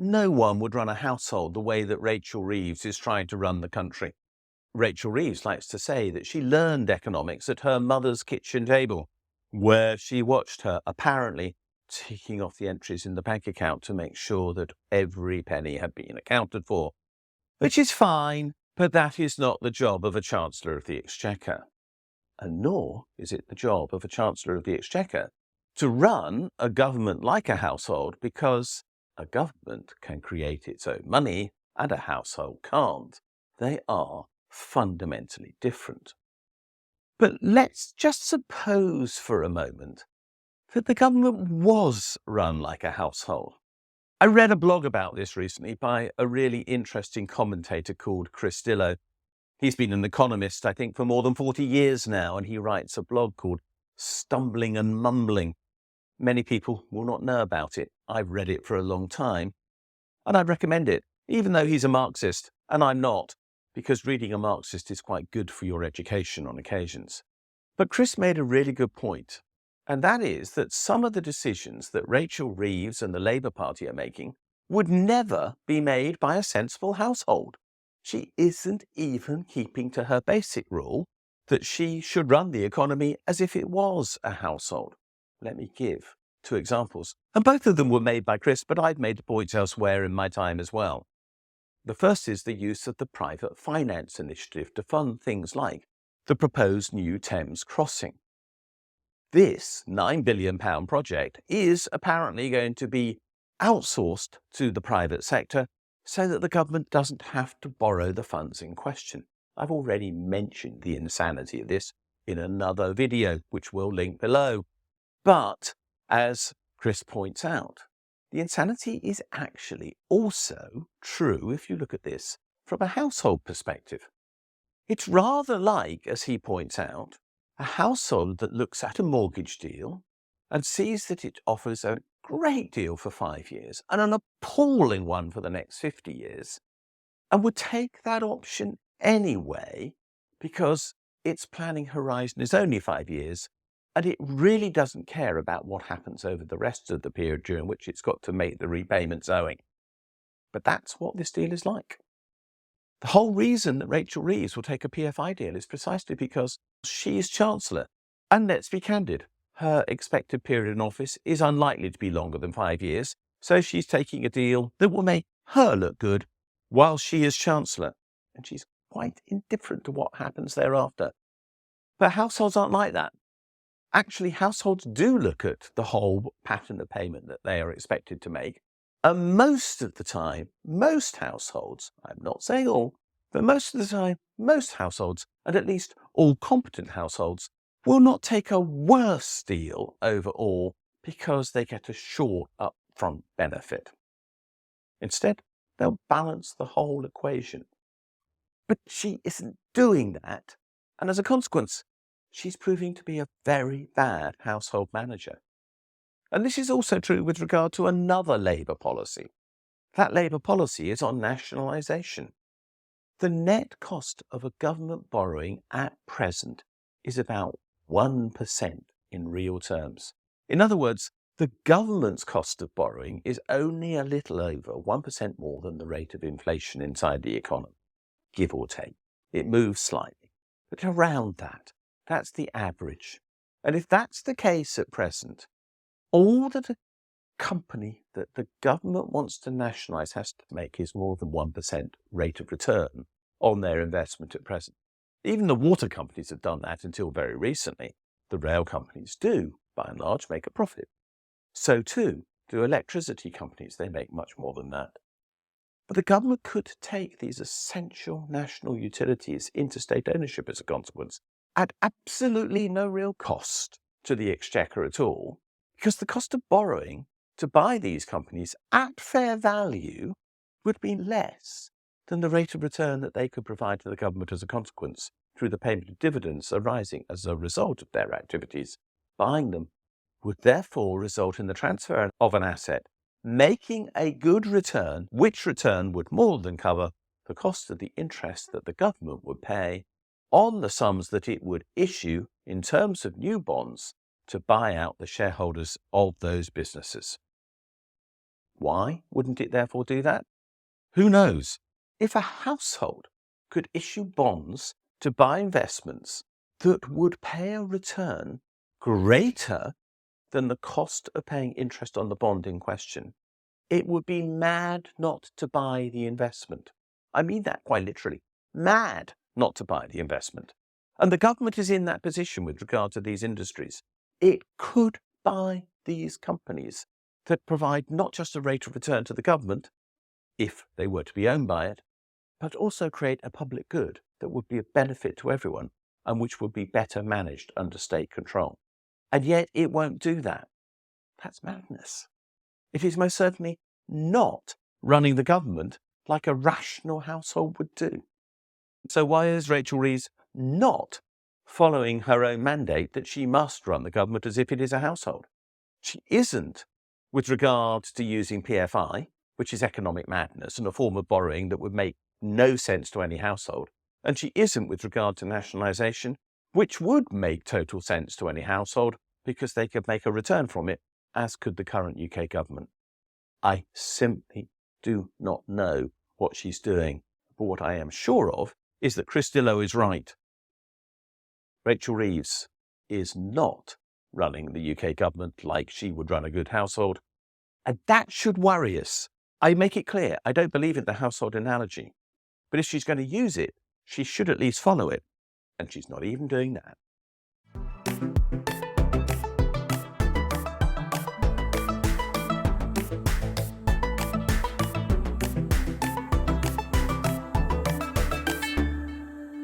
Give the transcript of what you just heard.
no one would run a household the way that Rachel Reeves is trying to run the country. Rachel Reeves likes to say that she learned economics at her mother's kitchen table, where she watched her apparently ticking off the entries in the bank account to make sure that every penny had been accounted for. Which is fine, but that is not the job of a Chancellor of the Exchequer. And nor is it the job of a Chancellor of the Exchequer to run a government like a household, because a government can create its own money and a household can't. They are fundamentally different. But let's just suppose for a moment that the government was run like a household. I read a blog about this recently by a really interesting commentator called Chris Dillow. He's been an economist, I think, for more than 40 years now, and he writes a blog called Stumbling and Mumbling. Many people will not know about it. I've read it for a long time, and I'd recommend it, even though he's a Marxist, and I'm not, because reading a Marxist is quite good for your education on occasions. But Chris made a really good point, and that is that some of the decisions that Rachel Reeves and the Labour Party are making would never be made by a sensible household. She isn't even keeping to her basic rule that she should run the economy as if it was a household. Let me give 2 examples. And both of them were made by Chris, but I've made the points elsewhere in my time as well. The first is the use of the private finance initiative to fund things like the proposed new Thames crossing. This £9 billion project is apparently going to be outsourced to the private sector so that the government doesn't have to borrow the funds in question. I've already mentioned the insanity of this in another video, which we'll link below. But, as Chris points out, the insanity is actually also true if you look at this from a household perspective. It's rather like, as he points out, a household that looks at a mortgage deal and sees that it offers a great deal for 5 years and an appalling one for the next 50 years, and would take that option anyway because its planning horizon is only 5 years and it really doesn't care about what happens over the rest of the period during which it's got to make the repayments owing. But that's what this deal is like. The whole reason that Rachel Reeves will take a PFI deal is precisely because she is Chancellor. And let's be candid, her expected period in office is unlikely to be longer than 5 years, so she's taking a deal that will make her look good while she is Chancellor. And she's quite indifferent to what happens thereafter. But households aren't like that. Actually, households do look at the whole pattern of payment that they are expected to make. And most of the time, most households, I'm not saying all, but most of the time, most households, and at least all competent households, will not take a worse deal overall because they get a short upfront benefit. Instead, they'll balance the whole equation. But she isn't doing that, and as a consequence, she's proving to be a very bad household manager. And this is also true with regard to another Labour policy. That Labour policy is on nationalisation. The net cost of a government borrowing at present is about 1% in real terms. In other words, the government's cost of borrowing is only a little over 1% more than the rate of inflation inside the economy, give or take. It moves slightly, but around that. That's the average. And if that's the case at present, all that a company that the government wants to nationalise has to make is more than 1% rate of return on their investment at present. Even the water companies have done that until very recently. The rail companies do, by and large, make a profit. So too do electricity companies. They make much more than that. But the government could take these essential national utilities into state ownership as a consequence, at absolutely no real cost to the Exchequer at all, because the cost of borrowing to buy these companies at fair value would be less than the rate of return that they could provide to the government as a consequence through the payment of dividends arising as a result of their activities. Buying them would therefore result in the transfer of an asset, making a good return, which return would more than cover the cost of the interest that the government would pay on the sums that it would issue in terms of new bonds to buy out the shareholders of those businesses. Why wouldn't it therefore do that? Who knows? If a household could issue bonds to buy investments that would pay a return greater than the cost of paying interest on the bond in question, it would be mad not to buy the investment. I mean that quite literally. Mad not to buy the investment. And the government is in that position with regard to these industries. It could buy these companies that provide not just a rate of return to the government, if they were to be owned by it, but also create a public good that would be of benefit to everyone and which would be better managed under state control. And yet it won't do that. That's madness. It is most certainly not running the government like a rational household would do. So why is Rachel Reeves not following her own mandate that she must run the government as if it is a household? She isn't with regard to using PFI, which is economic madness and a form of borrowing that would make no sense to any household. And she isn't with regard to nationalisation, which would make total sense to any household because they could make a return from it, as could the current UK government. I simply do not know what she's doing. But what I am sure of is that Chris Dillow is right. Rachel Reeves is not running the UK government like she would run a good household. And that should worry us. I make it clear, I don't believe in the household analogy. But if she's going to use it, she should at least follow it. And she's not even doing that.